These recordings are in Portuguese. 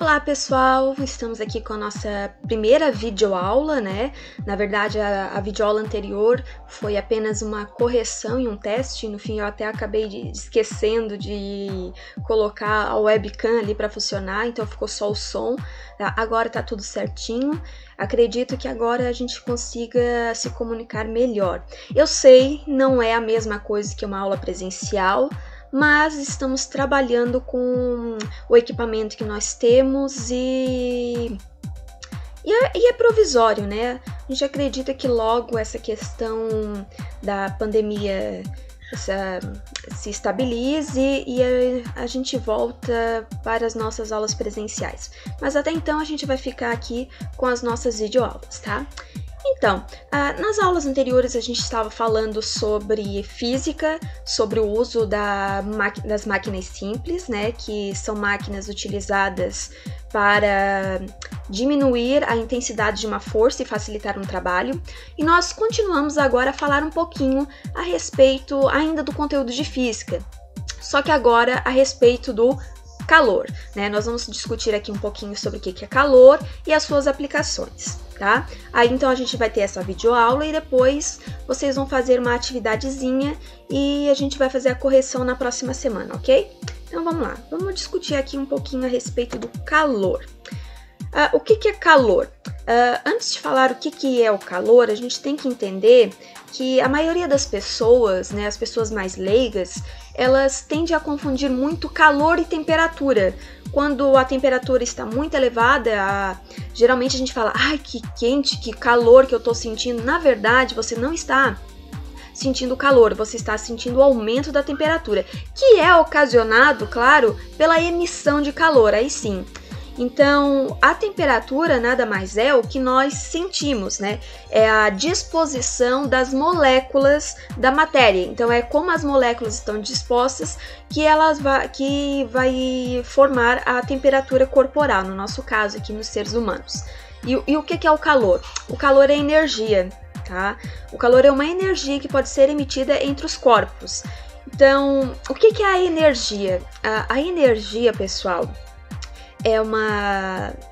Olá pessoal, estamos aqui com a nossa primeira videoaula, né? Na verdade, a videoaula anterior foi apenas uma correção e um teste. No fim, eu até acabei esquecendo de colocar a webcam ali para funcionar, então ficou só o som. Tá? Agora tá tudo certinho. Acredito que agora a gente consiga se comunicar melhor. Eu sei, não é a mesma coisa que uma aula presencial, mas estamos trabalhando com o equipamento que nós temos e é provisório, né? A gente acredita que logo essa questão da pandemia se estabilize e a gente volta para as nossas aulas presenciais. Mas até então a gente vai ficar aqui com as nossas videoaulas, tá? Então, nas aulas anteriores a gente estava falando sobre física, sobre o uso das máquinas simples, né, que são máquinas utilizadas para diminuir a intensidade de uma força e facilitar um trabalho. E nós continuamos agora a falar um pouquinho a respeito ainda do conteúdo de física, só que agora a respeito do calor, né? Nós vamos discutir aqui um pouquinho sobre o que é calor e as suas aplicações. Tá? Aí então a gente vai ter essa videoaula e depois vocês vão fazer uma atividadezinha e a gente vai fazer a correção na próxima semana, ok? Então vamos lá, vamos discutir aqui um pouquinho a respeito do calor. O que é calor? Antes de falar o que é o calor, a gente tem que entender que a maioria das pessoas, né, as pessoas mais leigas, elas tendem a confundir muito calor e temperatura. Quando a temperatura está muito elevada, geralmente a gente fala, ai, que quente, que calor que eu estou sentindo. Na verdade, você não está sentindo calor, você está sentindo o aumento da temperatura, que é ocasionado, claro, pela emissão de calor, aí sim. Então, a temperatura nada mais é o que nós sentimos, né? É a disposição das moléculas da matéria. Então, é como as moléculas estão dispostas que vai formar a temperatura corporal, no nosso caso aqui nos seres humanos. E o que é o calor? O calor é energia, tá? O calor é uma energia que pode ser emitida entre os corpos. Então, o que é a energia? A energia, pessoal,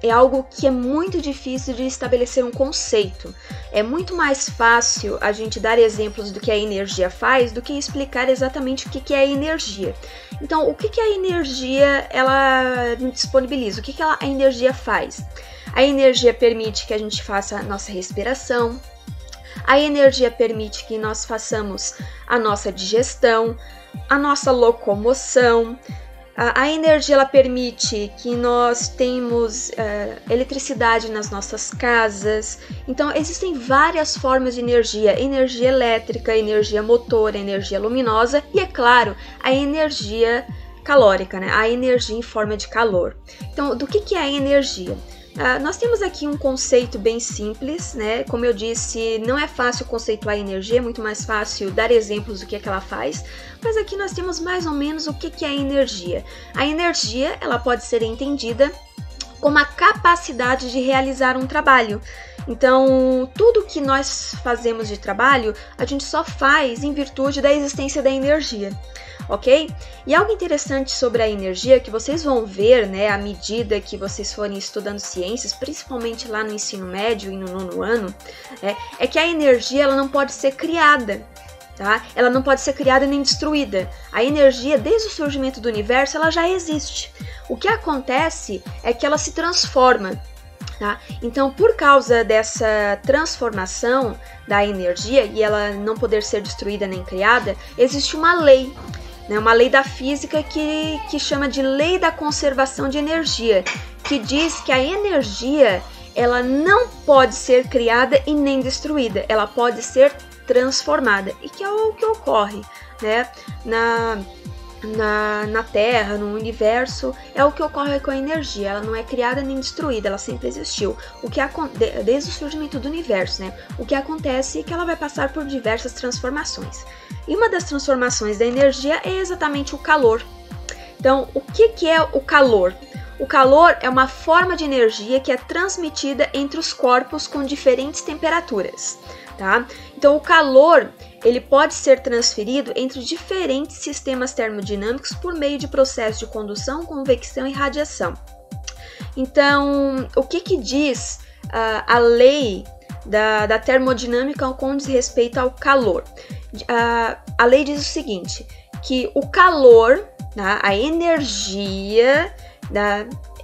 é algo que é muito difícil de estabelecer um conceito. É muito mais fácil a gente dar exemplos do que a energia faz do que explicar exatamente o que é a energia. Então, o que a energia ela disponibiliza? O que a energia faz? A energia permite que a gente faça a nossa respiração. A energia permite que nós façamos a nossa digestão, a nossa locomoção. A energia ela permite que nós tenhamos eletricidade nas nossas casas. Então, existem várias formas de energia. Energia elétrica, energia motor, energia luminosa e, é claro, a energia calórica, né? A energia em forma de calor. Então, do que é a energia? Nós temos aqui um conceito bem simples, né? Como eu disse, não é fácil conceituar a energia, é muito mais fácil dar exemplos do que ela faz, mas aqui nós temos mais ou menos o que é a energia. A energia, ela pode ser entendida como a capacidade de realizar um trabalho. Então, tudo que nós fazemos de trabalho, a gente só faz em virtude da existência da energia. Ok? E algo interessante sobre a energia que vocês vão ver, né, à medida que vocês forem estudando ciências, principalmente lá no ensino médio e no 9º ano, é que a energia ela não pode ser criada, tá? Ela não pode ser criada nem destruída. A energia, desde o surgimento do universo, ela já existe. O que acontece é que ela se transforma. Tá? Então, por causa dessa transformação da energia e ela não poder ser destruída nem criada, existe uma lei, né? Uma lei da física que chama de lei da conservação de energia, que diz que a energia ela não pode ser criada e nem destruída, ela pode ser transformada, e que é o que ocorre, né? Na Terra, no universo, é o que ocorre com a energia. Ela não é criada nem destruída, ela sempre existiu. Desde o surgimento do universo, né? O que acontece é que ela vai passar por diversas transformações. E uma das transformações da energia é exatamente o calor. Então, o que é o calor? O calor é uma forma de energia que é transmitida entre os corpos com diferentes temperaturas, tá? Então, o calor ele pode ser transferido entre diferentes sistemas termodinâmicos por meio de processos de condução, convecção e radiação. Então, o que diz a lei da termodinâmica com diz respeito ao calor? A lei diz o seguinte, que o calor, tá, a energia,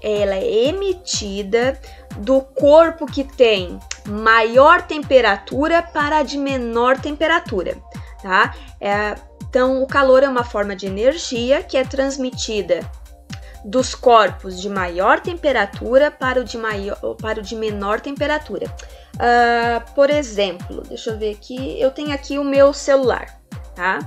ela é emitida do corpo que tem maior temperatura para a de menor temperatura, tá? Então, o calor é uma forma de energia que é transmitida dos corpos de maior temperatura para o de menor temperatura. Por exemplo, deixa eu ver aqui, eu tenho aqui o meu celular, tá?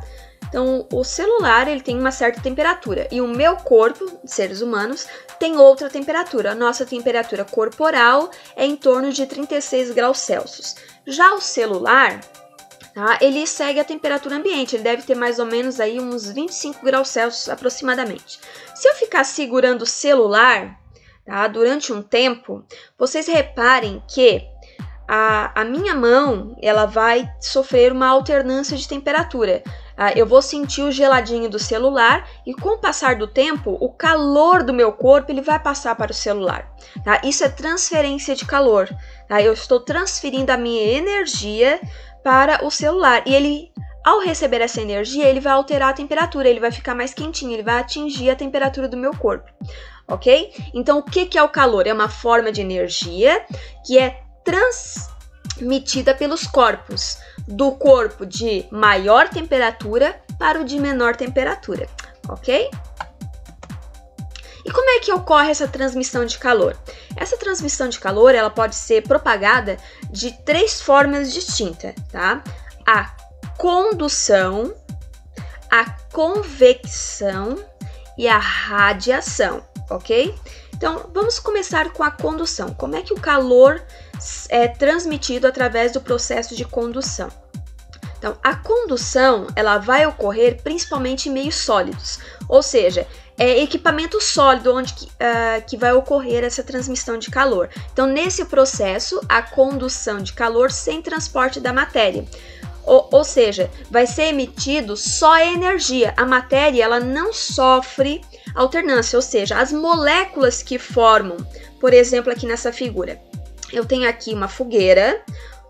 Então, o celular, ele tem uma certa temperatura e o meu corpo, seres humanos, tem outra temperatura. A nossa temperatura corporal é em torno de 36 graus Celsius. Já o celular, tá, ele segue a temperatura ambiente, ele deve ter mais ou menos aí uns 25 graus Celsius aproximadamente. Se eu ficar segurando o celular, tá, durante um tempo, vocês reparem que a minha mão, ela vai sofrer uma alternância de temperatura. Eu vou sentir o geladinho do celular e com o passar do tempo, o calor do meu corpo ele vai passar para o celular. Tá? Isso é transferência de calor. Tá? Eu estou transferindo a minha energia para o celular e ele, ao receber essa energia, ele vai alterar a temperatura, ele vai ficar mais quentinho, ele vai atingir a temperatura do meu corpo. Ok? Então, o que é o calor? É uma forma de energia que é transmitida pelos corpos, do corpo de maior temperatura para o de menor temperatura, ok? E como é que ocorre essa transmissão de calor? Essa transmissão de calor, ela pode ser propagada de 3 formas distintas, tá? A condução, a convecção e a radiação, ok? Então, vamos começar com a condução. Como é que o calor é transmitido através do processo de condução? Então, a condução, ela vai ocorrer principalmente em meios sólidos, ou seja, é equipamento sólido onde que vai ocorrer essa transmissão de calor. Então, nesse processo, a condução de calor sem transporte da matéria. Ou seja, vai ser emitido só a energia. A matéria, ela não sofre alternância, ou seja, as moléculas que formam, por exemplo, aqui nessa figura, eu tenho aqui uma fogueira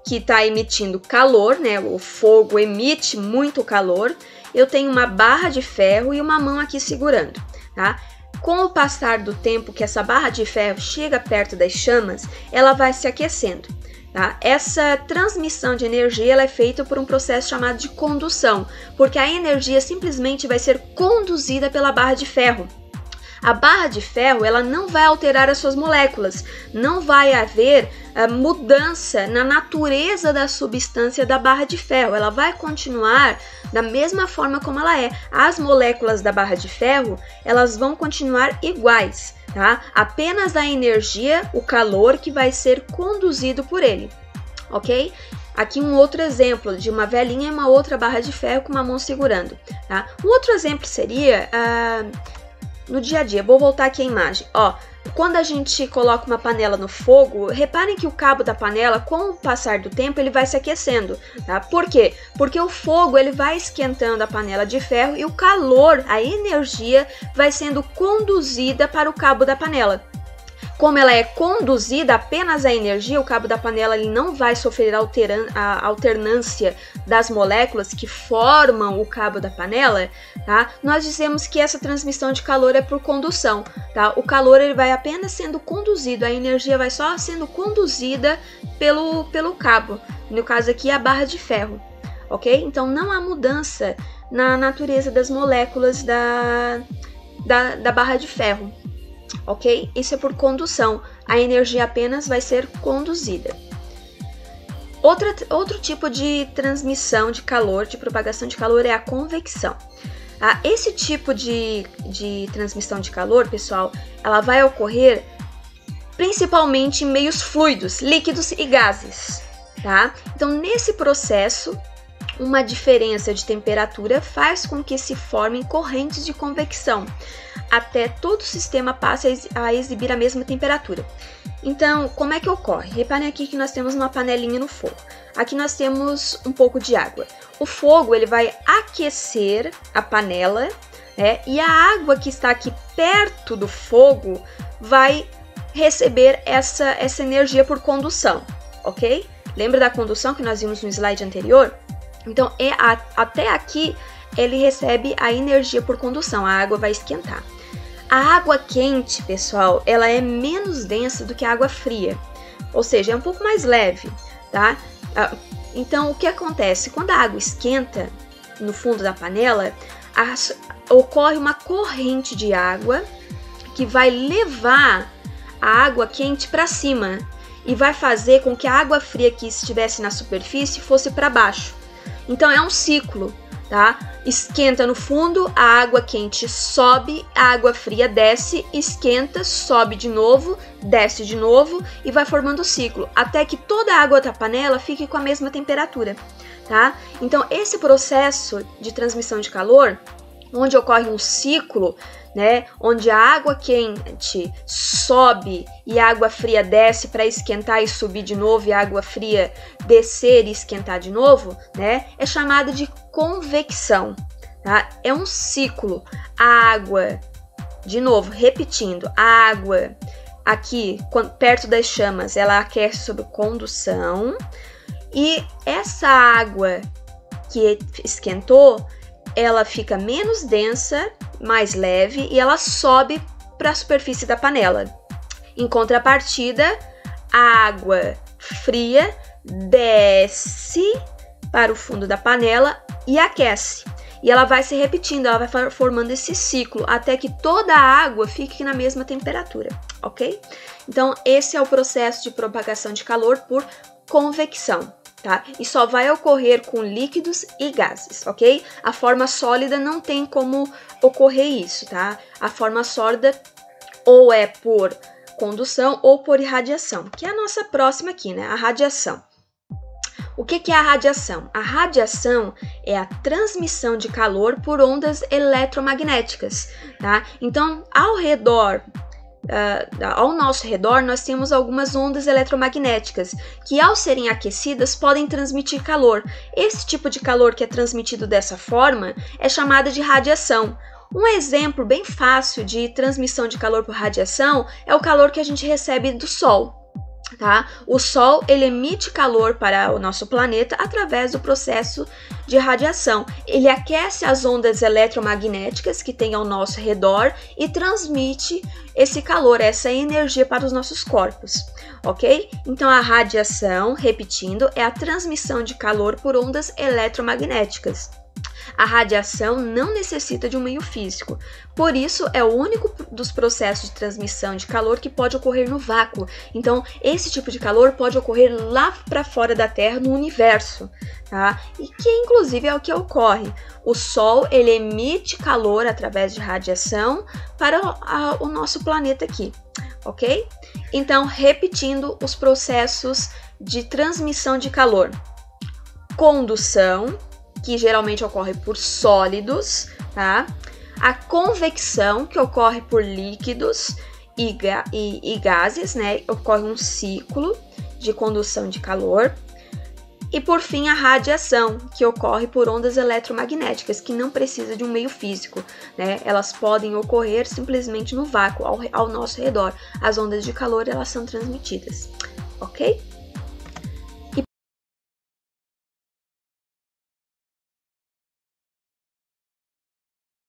que está emitindo calor, né? O fogo emite muito calor. Eu tenho uma barra de ferro e uma mão aqui segurando, tá? Com o passar do tempo que essa barra de ferro chega perto das chamas, ela vai se aquecendo. Tá? Essa transmissão de energia ela é feita por um processo chamado de condução, porque a energia simplesmente vai ser conduzida pela barra de ferro. A barra de ferro ela não vai alterar as suas moléculas, não vai haver mudança na natureza da substância da barra de ferro, ela vai continuar da mesma forma como ela é. As moléculas da barra de ferro elas vão continuar iguais. Tá? Apenas a energia, o calor que vai ser conduzido por ele, ok? Aqui um outro exemplo de uma velhinha e uma outra barra de ferro com uma mão segurando, tá? Um outro exemplo seria no dia a dia. Vou voltar aqui a imagem, ó. Quando a gente coloca uma panela no fogo, reparem que o cabo da panela, com o passar do tempo, ele vai se aquecendo, tá? Por quê? Porque o fogo ele vai esquentando a panela de ferro e o calor, a energia, vai sendo conduzida para o cabo da panela. Como ela é conduzida apenas a energia, o cabo da panela ele não vai sofrer a alternância das moléculas que formam o cabo da panela, tá? Nós dizemos que essa transmissão de calor é por condução, tá? O calor ele vai apenas sendo conduzido, a energia vai só sendo conduzida pelo cabo, no caso aqui a barra de ferro, ok? Então não há mudança na natureza das moléculas da barra de ferro. Ok? Isso é por condução. A energia apenas vai ser conduzida. Outro tipo de transmissão de calor, de propagação de calor, é a convecção. Esse tipo de transmissão de calor, pessoal, ela vai ocorrer principalmente em meios fluidos, líquidos e gases. Tá? Então, nesse processo, uma diferença de temperatura faz com que se formem correntes de convecção, até todo o sistema passe a exibir a mesma temperatura. Então, como é que ocorre? Reparem aqui que nós temos uma panelinha no fogo. Aqui nós temos um pouco de água. O fogo ele vai aquecer a panela, né? E a água que está aqui perto do fogo vai receber essa energia por condução, ok? Lembra da condução que nós vimos no slide anterior? Então, até aqui, ele recebe a energia por condução, a água vai esquentar. A água quente, pessoal, ela é menos densa do que a água fria, ou seja, é um pouco mais leve, tá? Então, o que acontece? Quando a água esquenta no fundo da panela, ocorre uma corrente de água que vai levar a água quente para cima e vai fazer com que a água fria que estivesse na superfície fosse para baixo. Então, é um ciclo, tá? Esquenta no fundo, a água quente sobe, a água fria desce, esquenta, sobe de novo, desce de novo e vai formando o ciclo, até que toda a água da panela fique com a mesma temperatura, tá? Então, esse processo de transmissão de calor, onde ocorre um ciclo, né, onde a água quente sobe e a água fria desce para esquentar e subir de novo, e a água fria descer e esquentar de novo, né, é chamada de convecção, tá? É um ciclo. A água, de novo, repetindo, a água aqui, perto das chamas, ela aquece sob condução, e essa água que esquentou, ela fica menos densa, mais leve, e ela sobe para a superfície da panela. Em contrapartida, a água fria desce para o fundo da panela e aquece. E ela vai se repetindo, ela vai formando esse ciclo até que toda a água fique na mesma temperatura, ok? Então, esse é o processo de propagação de calor por convecção. Tá? E só vai ocorrer com líquidos e gases, ok? A forma sólida não tem como ocorrer isso, tá? A forma sólida ou é por condução ou por irradiação, que é a nossa próxima aqui, né? A radiação. O que é a radiação? A radiação é a transmissão de calor por ondas eletromagnéticas, tá? Então, ao nosso redor, nós temos algumas ondas eletromagnéticas que, ao serem aquecidas, podem transmitir calor. Esse tipo de calor que é transmitido dessa forma é chamado de radiação. Um exemplo bem fácil de transmissão de calor por radiação é o calor que a gente recebe do Sol. Tá? O Sol, ele emite calor para o nosso planeta através do processo de radiação. Ele aquece as ondas eletromagnéticas que tem ao nosso redor e transmite esse calor, essa energia para os nossos corpos, ok? Então, a radiação, repetindo, é a transmissão de calor por ondas eletromagnéticas. A radiação não necessita de um meio físico, por isso é o único dos processos de transmissão de calor que pode ocorrer no vácuo. Então, esse tipo de calor pode ocorrer lá para fora da Terra, no universo, tá? E que inclusive é o que ocorre. O Sol, ele emite calor através de radiação para o nosso planeta aqui, ok? Então, repetindo os processos de transmissão de calor. Condução, que geralmente ocorre por sólidos, tá? A convecção, que ocorre por líquidos e gases, né? Ocorre um ciclo de condução de calor. E por fim, a radiação, que ocorre por ondas eletromagnéticas, que não precisa de um meio físico, né? Elas podem ocorrer simplesmente no vácuo, ao nosso redor. As ondas de calor, elas são transmitidas, ok?